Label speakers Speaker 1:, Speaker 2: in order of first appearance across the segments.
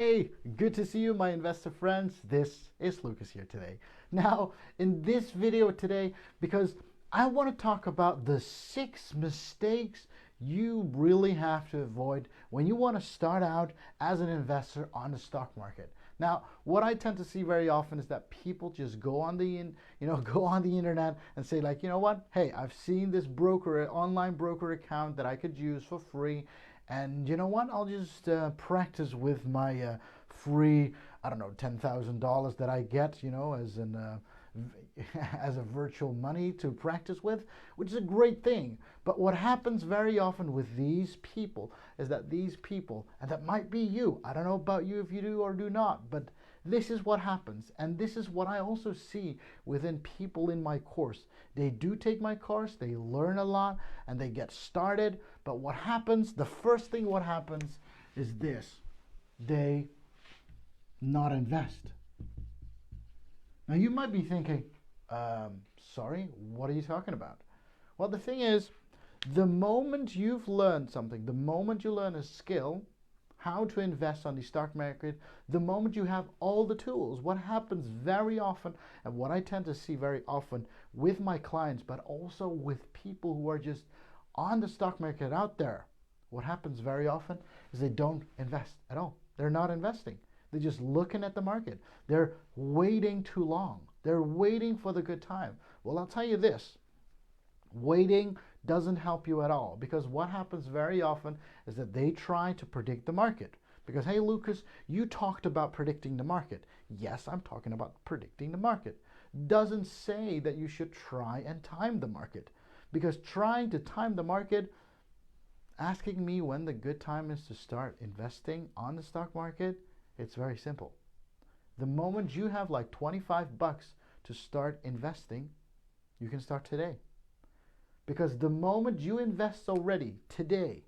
Speaker 1: Hey, good to see you, my investor friends. This is Lucas here today. Now, in this video today, because I want to talk about the 6 mistakes you really have to avoid when you want to start out as an investor on the stock market. Now, what I tend to see very often is that people just go on the go on the internet and say like, you know what? Hey, I've seen this online broker account that I could use for free, and you know what? I'll just practice with my free, I don't know, $10,000 that I get, as an as a virtual money to practice with, which is a great thing. But what happens very often with these people is that these people, and that might be you, I don't know about you if you do or do not, but this is what happens. And this is what I also see within people in my course. They do take my course, they learn a lot, and they get started. But what happens, the first thing what happens is this: they not invest. Now you might be thinking, sorry, what are you talking about? Well, the thing is, the moment you've learned something, the moment you learn a skill, how to invest on the stock market, the moment you have all the tools, what happens very often, and what I tend to see very often with my clients, but also with people who are just on the stock market out there, what happens very often is they don't invest at all. They're not investing. They're just looking at the market. They're waiting too long. They're waiting for the good time. Well, I'll tell you this: waiting doesn't help you at all, because what happens very often is that they try to predict the market. Because, hey, Lucas, you talked about predicting the market. Yes, I'm talking about predicting the market. Doesn't say that you should try and time the market. Because trying to time the market, asking me when the good time is to start investing on the stock market, it's very simple. The moment you have like 25 bucks to start investing, you can start today. Because the moment you invest already today,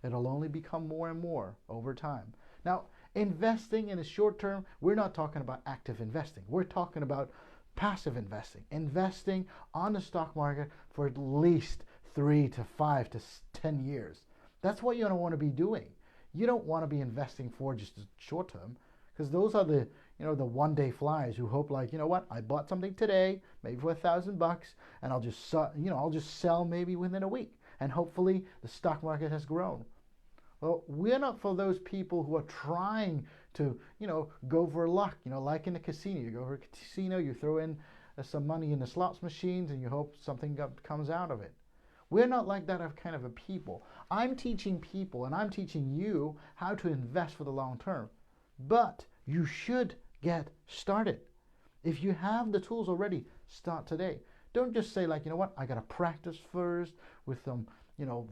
Speaker 1: it'll only become more and more over time. Now, investing in the short term, we're not talking about active investing. We're talking about passive investing. Investing on the stock market for at least 3 to 5 to 10 years. That's what you don't want to be doing. You don't want to be investing for just the short term, because those are the the one-day flyers who hope like, you know what, I bought something today, maybe for $1,000, and I'll just sell maybe within a week, and hopefully the stock market has grown. Well, we're not for those people who are trying to go for luck. Like in a casino, you go for a casino, you throw in some money in the slots machines, and you hope something comes out of it. We're not like that kind of a people. I'm teaching people, and I'm teaching you how to invest for the long term. But you should get started. If you have the tools already, start today. Don't just say like, you know what, I got to practice first with some,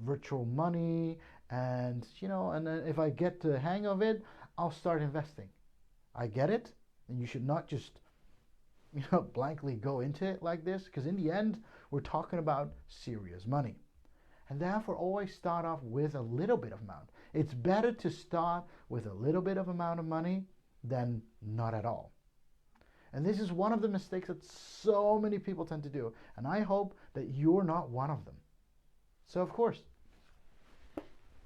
Speaker 1: virtual money, and, and then if I get the hang of it, I'll start investing. I get it. And you should not just blankly go into it like this, because in the end, we're talking about serious money. And therefore, always start off with a little bit of amount. It's better to start with a little bit of amount of money than not at all. And this is one of the mistakes that so many people tend to do. And I hope that you're not one of them. So, of course,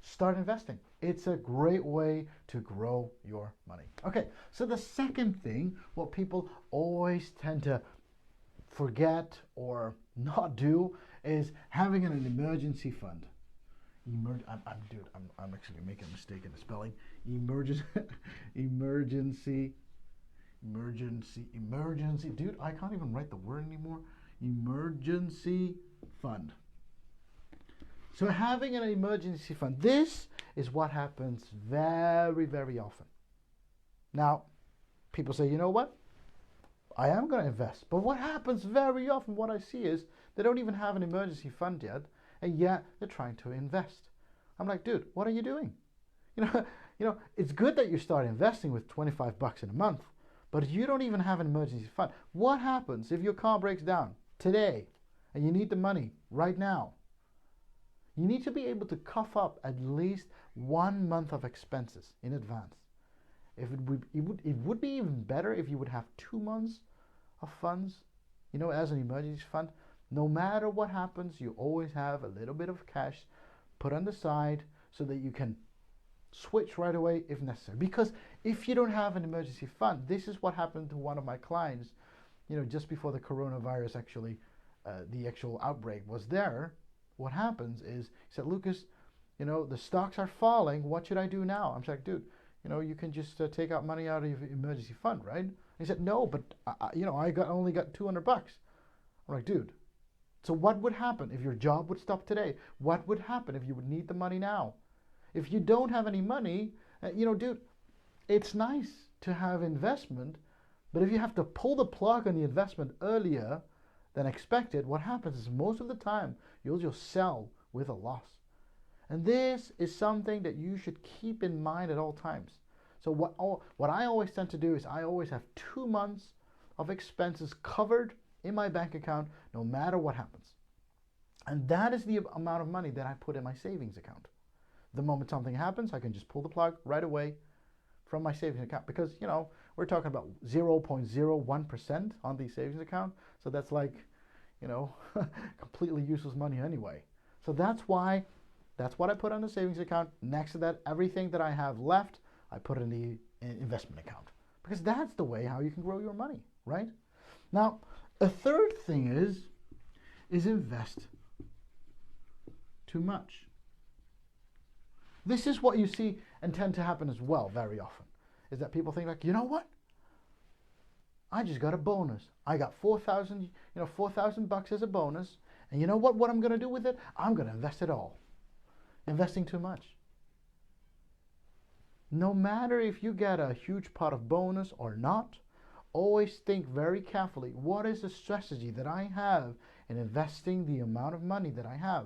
Speaker 1: start investing. It's a great way to grow your money. Okay, so the second thing, what people always tend to forget or not do, is having an emergency fund. I'm actually making a mistake in the spelling. Emergency. Dude, I can't even write the word anymore. Emergency fund. So having an emergency fund, this is what happens very, very often. Now, people say, you know what? I am going to invest. But what happens very often, what I see is they don't even have an emergency fund yet, and yet they're trying to invest. I'm like, dude, what are you doing? It's good that you start investing with 25 bucks in a month, but if you don't even have an emergency fund, what happens if your car breaks down today and you need the money right now? You need to be able to cough up at least 1 month of expenses in advance. It would be even better if you would have 2 months of funds, as an emergency fund. No matter what happens, you always have a little bit of cash put on the side so that you can switch right away if necessary. Because if you don't have an emergency fund, this is what happened to one of my clients, just before the coronavirus actually, the actual outbreak was there. What happens is, he said, Lucas, the stocks are falling. What should I do now? I'm like, dude, you can just take out money out of your emergency fund, right? He said, no, but I only got $200. I'm like, dude, so what would happen if your job would stop today? What would happen if you would need the money now? If you don't have any money, dude, it's nice to have investment, but if you have to pull the plug on the investment earlier than expected, what happens is most of the time you'll just sell with a loss. And this is something that you should keep in mind at all times. So what I always tend to do is I always have 2 months of expenses covered in my bank account no matter what happens. And that is the amount of money that I put in my savings account. The moment something happens, I can just pull the plug right away from my savings account, because we're talking about 0.01% on the savings account. So that's like, completely useless money anyway. So that's what I put on the savings account. Next to that, everything that I have left, I put in the investment account, because that's the way how you can grow your money, right? Now, a third thing is invest too much. This is what you see and tend to happen as well very often, is that people think like, you know what? I just got a bonus. I got $4,000 as a bonus. And you know what I'm going to do with it? I'm going to invest it all. Investing too much. No matter if you get a huge pot of bonus or not, always think very carefully, what is the strategy that I have in investing the amount of money that I have?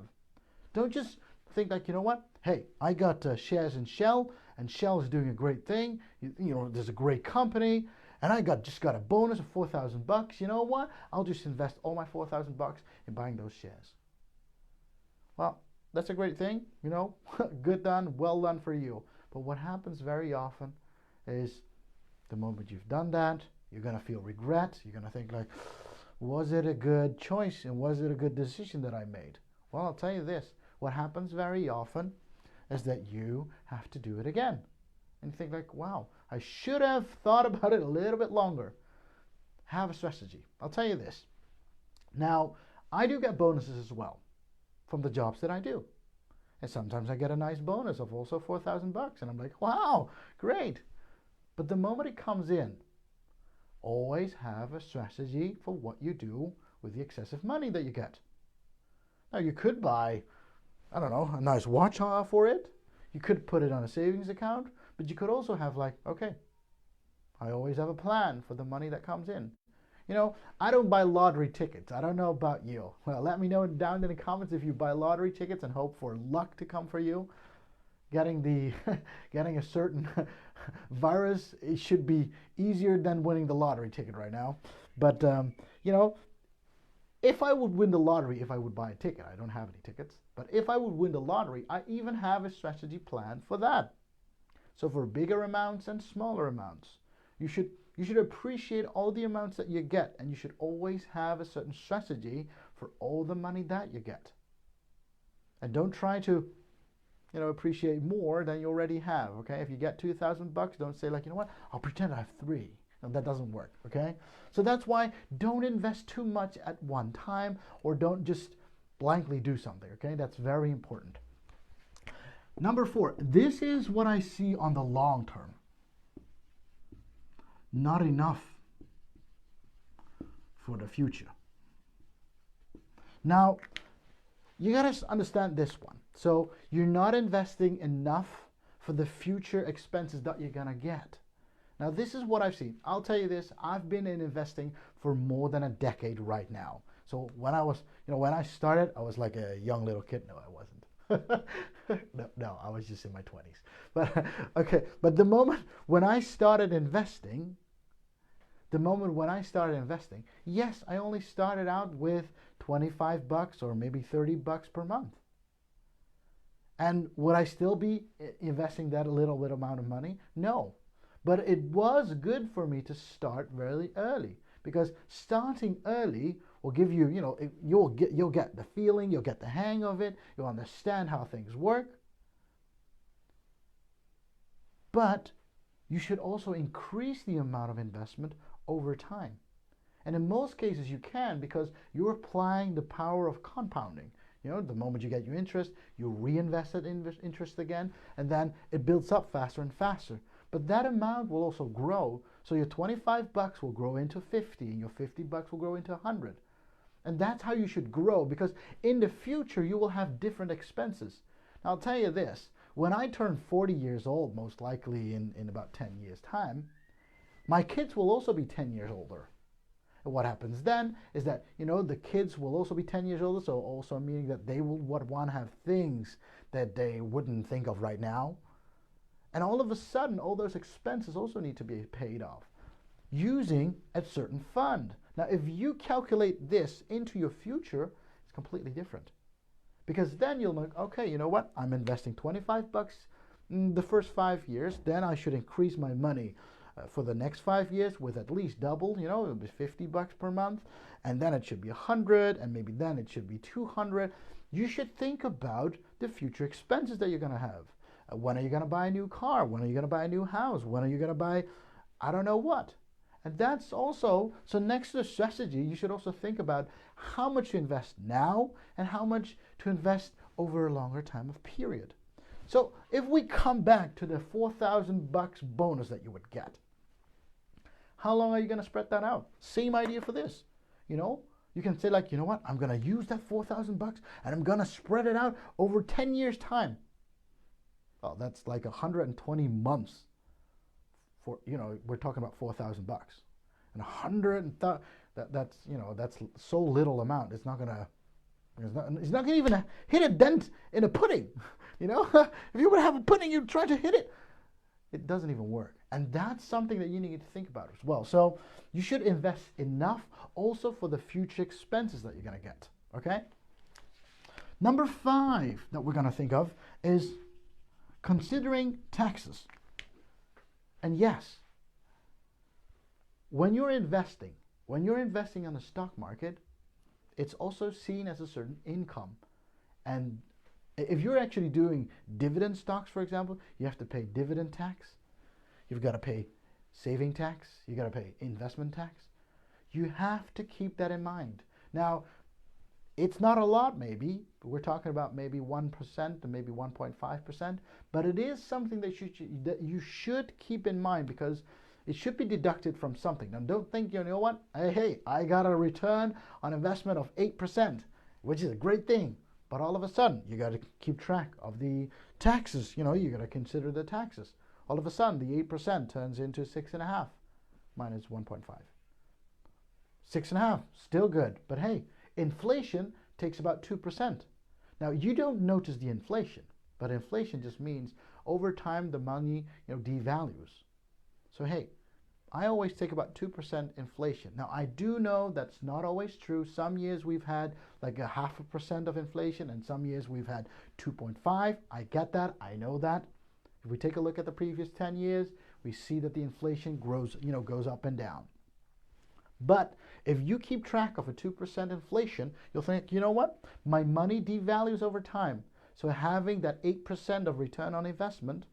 Speaker 1: Don't just think like, you know what? Hey, I got shares in Shell, and Shell is doing a great thing. There's a great company, and I just got a bonus of $4,000. You know what? I'll just invest all my $4,000 in buying those shares. Well, that's a great thing, good done, well done for you. But what happens very often is the moment you've done that, you're going to feel regret. You're going to think like, was it a good choice, and was it a good decision that I made? Well, I'll tell you this. What happens very often is that you have to do it again. And you think like, wow, I should have thought about it a little bit longer. Have a strategy. I'll tell you this. Now, I do get bonuses as well from the jobs that I do. And sometimes I get a nice bonus of also $4,000. And I'm like, wow, great. But the moment it comes in, always have a strategy for what you do with the excessive money that you get. Now, you could buy, I don't know, a nice watch for it. You could put it on a savings account. But you could also have like, okay, I always have a plan for the money that comes in. I don't buy lottery tickets. I don't know about you. Well, let me know down in the comments if you buy lottery tickets and hope for luck to come for you. Getting a certain virus, it should be easier than winning the lottery ticket right now. But, if I would win the lottery, if I would buy a ticket, I don't have any tickets. But if I would win the lottery, I even have a strategy plan for that. So for bigger amounts and smaller amounts, you should appreciate all the amounts that you get, and you should always have a certain strategy for all the money that you get. And don't try to, appreciate more than you already have, okay? If you get $2,000, don't say like, you know what, I'll pretend I have 3. No, that doesn't work, okay? So that's why don't invest too much at one time, or don't just blankly do something, okay? That's very important. Number 4, this is what I see on the long term. Not enough for the future. Now, you got to understand this one. So you're not investing enough for the future expenses that you're going to get. Now, this is what I've seen. I'll tell you this. I've been in investing for more than a decade right now. So when I started, I was like a young little kid. No, I wasn't. No, I was just in my 20s. But okay, but the moment when I started investing, yes, I only started out with $25 or maybe $30 per month. And would I still be investing that little bit amount of money? No. But it was good for me to start very early, because starting early will give you, you'll get the feeling, you'll get the hang of it, you'll understand how things work. But you should also increase the amount of investment over time. And in most cases you can, because you're applying the power of compounding. You know, the moment you get your interest, you reinvest that interest again, and then it builds up faster and faster. But that amount will also grow. So your 25 bucks will grow into 50, and your 50 bucks will grow into 100. And that's how you should grow, because in the future you will have different expenses. Now I'll tell you this, when I turn 40 years old, most likely in about 10 years time, my kids will also be 10 years older. And what happens then is that, you know, the kids will also be 10 years older, so also meaning that they will want to have things that they wouldn't think of right now. And all of a sudden, all those expenses also need to be paid off using a certain fund. Now, if you calculate this into your future, it's completely different. Because then you'll know, okay, you know what? I'm investing 25 bucks in the first 5 years, then I should increase my money for the next 5 years with at least double, you know, it'll be 50 bucks per month, and then it should be 100, and maybe then it should be 200. You should think about the future expenses that you're going to have. When are you going to buy a new car? When are you going to buy a new house? When are you going to buy, I don't know what? And that's also, so next to the strategy, you should also think about how much to invest now and how much to invest over a longer time of period. So if we come back to the 4,000 bucks bonus that you would get, how long are you going to spread that out? Same idea for this. You know, you can say like, you know what, I'm going to use that 4,000 bucks and I'm going to spread it out over 10 years time. Well, that's like 120 months for, you know, we're talking about 4,000 bucks. And that's, you know, that's so little amount. It's not going to even hit a dent in a pudding. You know, if you would have a pudding, you'd try to hit it. It doesn't even work. And that's something that you need to think about as well. So you should invest enough also for the future expenses that you're going to get. Okay? Number 5 that we're going to think of is considering taxes. And yes, when you're investing on the stock market, it's also seen as a certain income. And if you're actually doing dividend stocks, for example, you have to pay dividend tax. You've got to pay saving tax. You've got to pay investment tax. You have to keep that in mind. Now, it's not a lot maybe, but we're talking about maybe 1% to maybe 1.5%, but it is something that you should keep in mind, because it should be deducted from something. Now, don't think, you know what, hey, I got a return on investment of 8%, which is a great thing. But all of a sudden, you got to keep track of the taxes. You know, you got to consider the taxes. All of a sudden, the 8% turns into 6.5 minus 1.5. 6.5, still good. But hey, inflation takes about 2%. Now, you don't notice the inflation, but inflation just means over time the money, you know, devalues. So hey, I always take about 2% inflation. Now, I do know that's not always true. Some years we've had like 0.5% of inflation, and some years we've had 2.5. I get that. I know that. If we take a look at the previous 10 years, we see that the inflation grows, you know, goes up and down. But if you keep track of a 2% inflation, you'll think, you know what? My money devalues over time. So having that 8% of return on investment,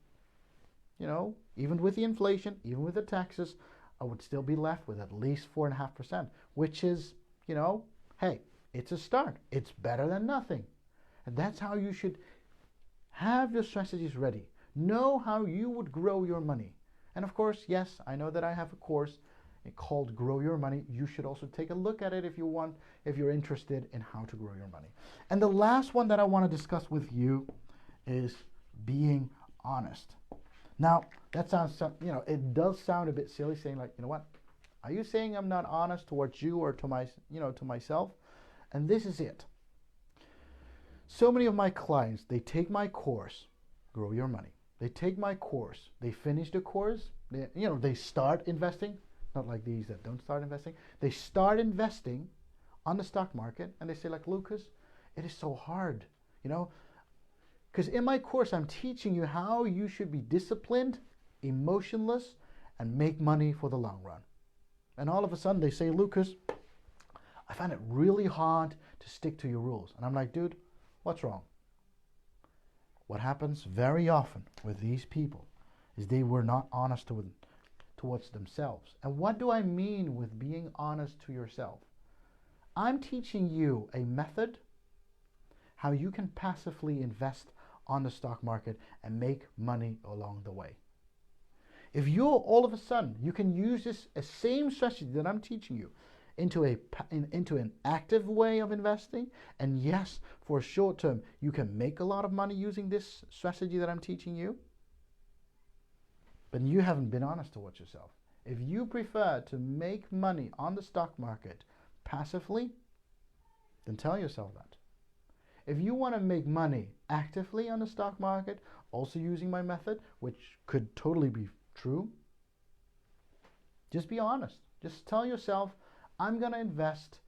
Speaker 1: you know, even with the inflation, even with the taxes, I would still be left with at least 4.5%, which is, you know, hey, it's a start. It's better than nothing. And that's how you should have your strategies ready. Know how you would grow your money. And of course, yes, I know that I have a course called Grow Your Money. You should also take a look at it if you want, if you're interested in how to grow your money. And the last one that I want to discuss with you is being honest. Now, that sounds, you know, it does sound a bit silly saying like, you know what, are you saying I'm not honest towards you or to my, you know, to myself? And this is it. So many of my clients, they take my course, Grow Your Money. They take my course, they finish the course, they start investing, not like these that don't start investing. They start investing on the stock market, and they say like, Lucas, it is so hard, you know, because in my course, I'm teaching you how you should be disciplined, emotionless, and make money for the long run. And all of a sudden they say, Lucas, I find it really hard to stick to your rules. And I'm like, dude, what's wrong? What happens very often with these people is they were not honest towards themselves. And what do I mean with being honest to yourself? I'm teaching you a method how you can passively invest on the stock market and make money along the way. If you're all of a sudden, you can use this same strategy that I'm teaching you into an active way of investing, and yes, for a short term, you can make a lot of money using this strategy that I'm teaching you, but you haven't been honest towards yourself. If you prefer to make money on the stock market passively, then tell yourself that. If you want to make money actively on the stock market, also using my method, which could totally be true, just be honest. Just tell yourself, I'm going to invest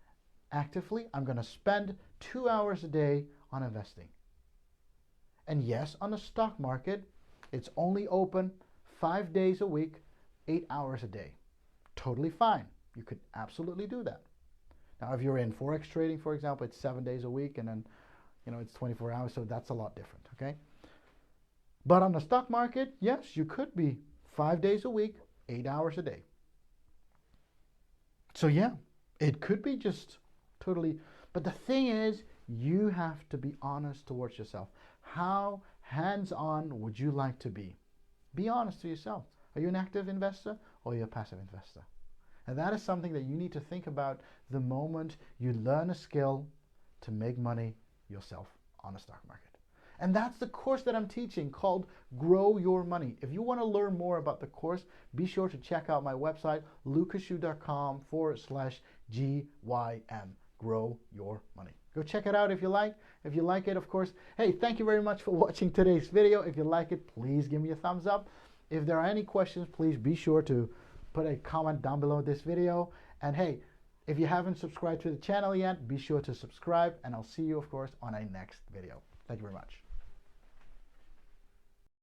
Speaker 1: actively. I'm going to spend 2 hours a day on investing. And yes, on the stock market, it's only open 5 days a week, 8 hours a day. Totally fine. You could absolutely do that. Now, if you're in Forex trading, for example, it's 7 days a week, and then it's 24 hours, so that's a lot different, okay? But on the stock market, yes, you could be 5 days a week, 8 hours a day. So yeah, it could be just totally, but the thing is, you have to be honest towards yourself. How hands-on would you like to be? Be honest to yourself. Are you an active investor or are you a passive investor? And that is something that you need to think about the moment you learn a skill to make money yourself on the stock market. And that's the course that I'm teaching called Grow Your Money. If you want to learn more about the course, be sure to check out my website, lukasshu.com/GYM. Grow Your Money. Go check it out if you like. If you like it, of course, hey, thank you very much for watching today's video. If you like it, please give me a thumbs up. If there are any questions, please be sure to put a comment down below this video. And hey, if you haven't subscribed to the channel yet, be sure to subscribe, and I'll see you, of course, on a next video. Thank you very much.